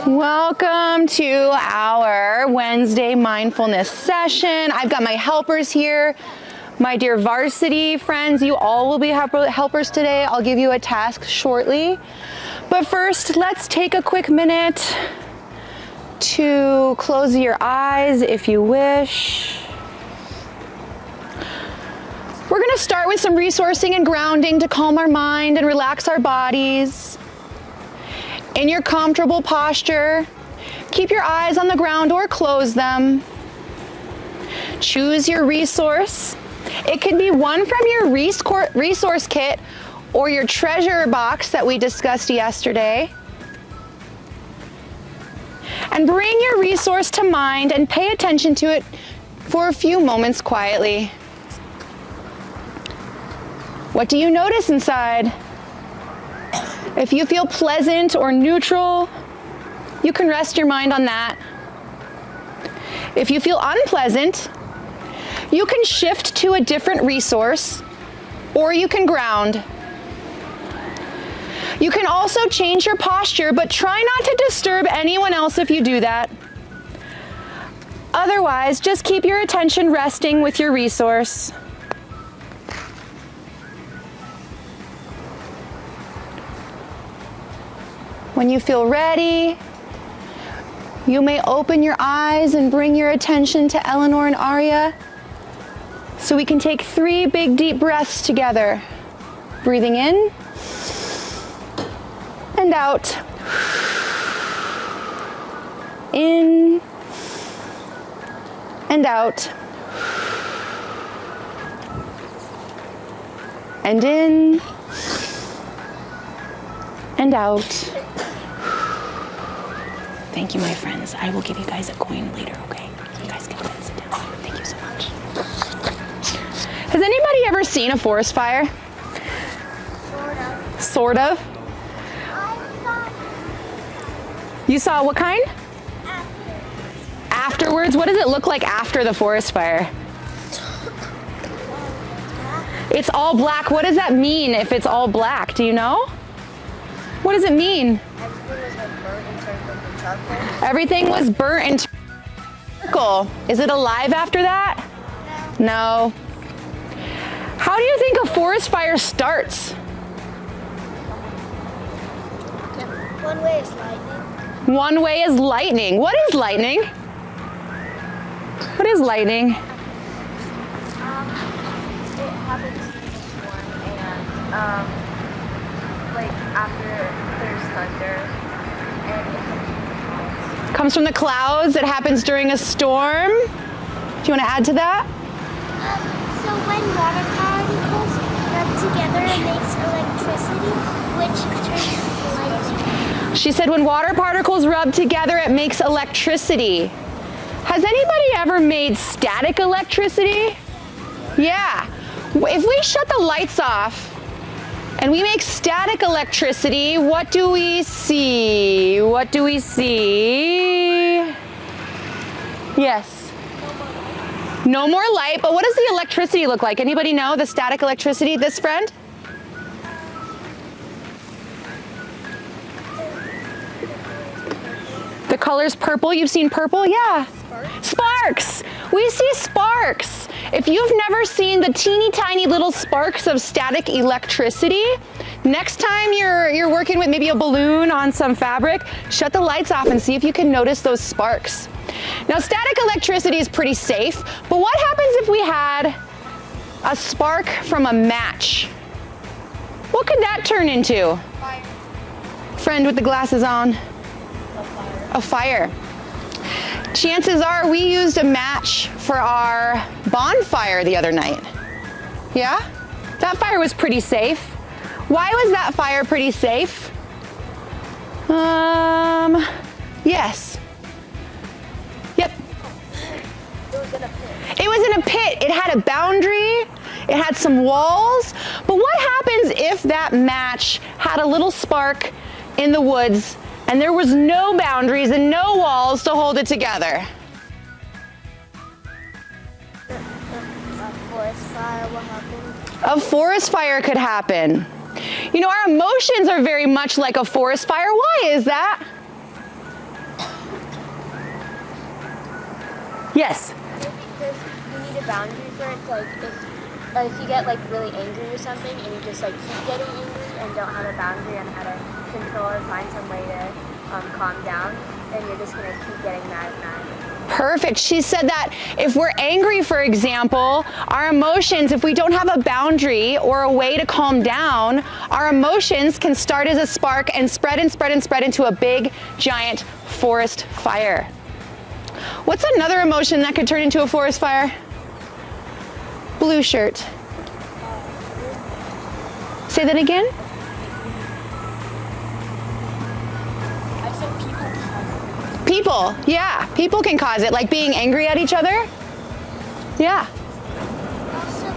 Welcome to our Wednesday mindfulness session. I've got my helpers here. My dear varsity friends, you all will be helpers today. I'll give you a task shortly. But first, let's take a quick minute to close your eyes if you wish. We're going to start with some resourcing and grounding to calm our mind and relax our bodies. In your comfortable posture, keep your eyes on the ground or close them. Choose your resource. It could be one from your resource kit or your treasure box that we discussed yesterday. And bring your resource to mind and pay attention to it for a few moments quietly. What do you notice inside? If you feel pleasant or neutral, you can rest your mind on that. If you feel unpleasant, you can shift to a different resource, or you can ground. You can also change your posture, but try not to disturb anyone else if you do that. Otherwise, just keep your attention resting with your resource. When you feel ready, you may open your eyes and bring your attention to Eleanor and Arya. So we can take 3 big deep breaths together. Breathing in and out. In and out. And in and out. Thank you, my friends. I will give you guys a coin later, okay? You guys can go ahead and sit down. Thank you so much. Has anybody ever seen a forest fire? Sort of. You saw what kind? Afterwards? What does it look like after the forest fire? It's all black. What does that mean if it's all black? Do you know? What does it mean? Everything was burnt into charcoal. Is it alive after that? No. How do you think a forest fire starts? One way is lightning. One way is lightning. What is lightning? What is lightning? It happens in the storm and like after there's thunder and it Comes from the clouds. It happens during a storm. Do you want to add to that? So when water particles rub together it makes electricity, which turns into lightning. She said when water particles rub together, it makes electricity. Has anybody ever made static electricity? Yeah. If we shut the lights off and we make static electricity, what do we see? What do we see? Yes. No more light, but what does the electricity look like? Anybody know the static electricity? This friend? The color's purple. You've seen purple? Yeah. Sparks. We see sparks. If you've never seen the teeny tiny little sparks of static electricity, next time you're working with maybe a balloon on some fabric, shut the lights off and see if you can notice those sparks. Now, static electricity is pretty safe, but what happens if we had a spark from a match? What could that turn into? Fire. Friend with the glasses on. A fire. Chances are we used a match for our bonfire the other night. Yeah? That fire was pretty safe. Why was that fire pretty safe? Yes. Yep. It was in a pit. It had a boundary. It had some walls. But what happens if that match had a little spark in the woods and there was no boundaries and no walls to hold it together? A forest fire will happen. A forest fire could happen. You know, our emotions are very much like a forest fire. Why is that? Yes. Because you need a boundary for it. Like if you get like really angry or something, and you just like keep getting angry and don't have a boundary on how to control or find some way to calm down, then you're just gonna keep getting mad and mad. Perfect. She said that if we're angry, for example, our emotions, if we don't have a boundary or a way to calm down, our emotions can start as a spark and spread and spread and spread into a big, giant forest fire. What's another emotion that could turn into a forest fire? Blue shirt. Say that again. People, yeah, people can cause it, like being angry at each other. Yeah. Also,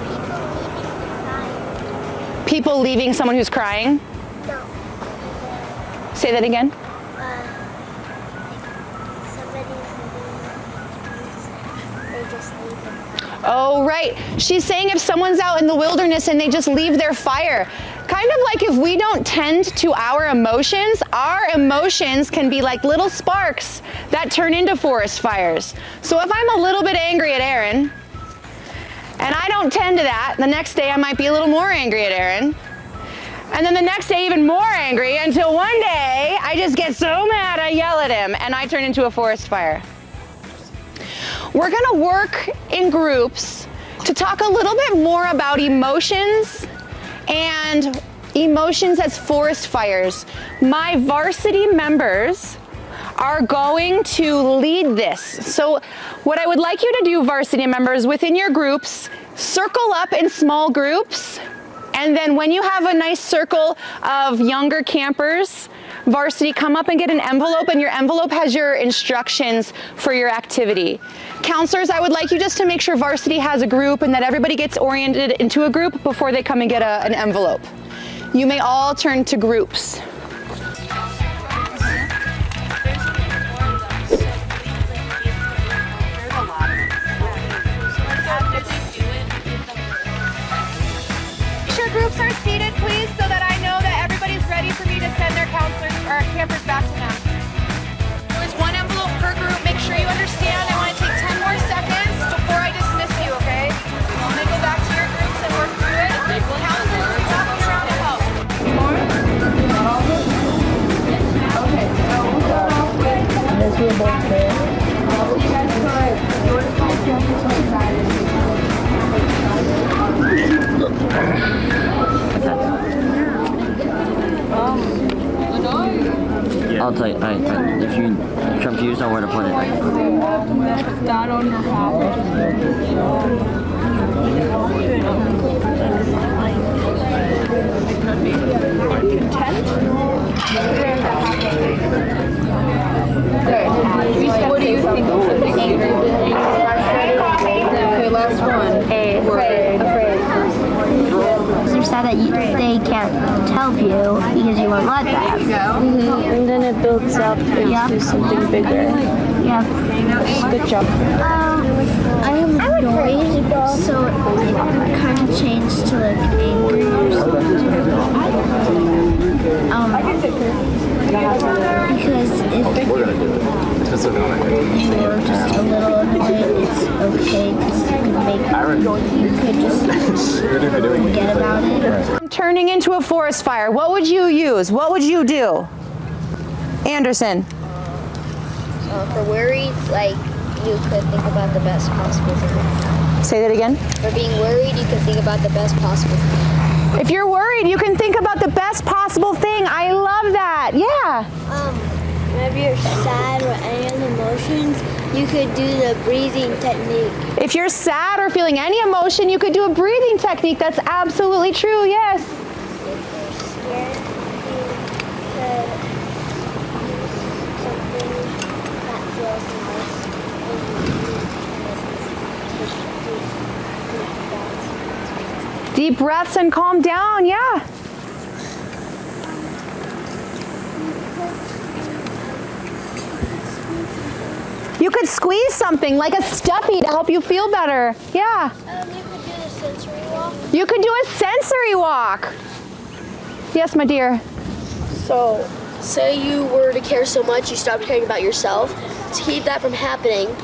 People leaving someone who's crying. No. Say that again. They just leave them. Oh, right. She's saying if someone's out in the wilderness and they just leave their fire. Kind of like if we don't tend to our emotions can be like little sparks that turn into forest fires. So if I'm a little bit angry at Aaron, and I don't tend to that, the next day I might be a little more angry at Aaron. And then the next day even more angry until one day I just get so mad I yell at him and I turn into a forest fire. We're gonna work in groups to talk a little bit more about emotions and emotions as forest fires. My varsity members are going to lead this. So what I would like you to do, varsity members, within your groups, circle up in small groups. And then when you have a nice circle of younger campers, varsity, come up and get an envelope, and your envelope has your instructions for your activity. Counselors, I would like you just to make sure varsity has a group and that everybody gets oriented into a group before they come and get an envelope. You may all turn to groups. Groups are seated, please, so that I know that everybody's ready for me to send their counselors or campers back to them. There's one envelope per group. Make sure you understand. I want to take 10 more seconds before I dismiss you, okay? You want to go back to your groups and work through it? Counselors, you're walking around to help. More? Okay, so we'll start off with miserable kid. You guys put your campus on the side. I'll tell you. If you're confused on where to put it. That on your house. Content? What do you think of something angry? Okay, last one. Afraid. You're sad that they can't help you because you won't let them. And then it builds up into something bigger. Yeah. Good job. I am annoyed, so it kind of changed to like angry or something. Because if you're just a little annoyed, it's okay because you could just forget about it. I'm turning into a forest fire. What would you use? What would you do? Anderson. For worry, like you could think about the best possible thing. Say that again. For being worried, you could think about the best possible thing. If you're worried, you can think about the best possible thing. I love that. Yeah. Whenever you're sad or any other emotions, you could do the breathing technique. If you're sad or feeling any emotion, you could do a breathing technique. That's absolutely true, yes. If you're scared, you could something that feels nice. Deep breaths and calm down, yeah. You could squeeze something like a stuffy to help you feel better. Yeah. You could do the sensory walk. You could do a sensory walk. Yes, my dear. So, say you were to care so much you stopped caring about yourself. To keep that from happening,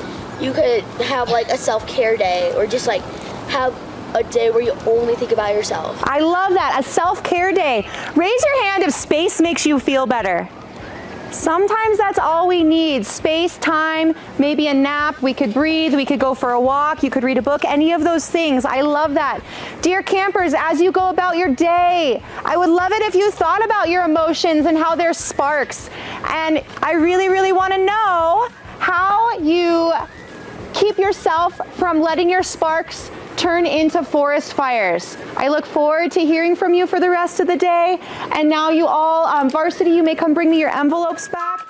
you could have like a self-care day, or just like have a day where you only think about yourself. I love that, a self-care day. Raise your hand if space makes you feel better. Sometimes that's all we need, space, time, maybe a nap, we could breathe, we could go for a walk, you could read a book, any of those things. I love that. Dear campers, as you go about your day, I would love it if you thought about your emotions and how they're sparks. And I really, really want to know how you keep yourself from letting your sparks turn into forest fires. I look forward to hearing from you for the rest of the day. And now you all, Varsity, you may come bring me your envelopes back.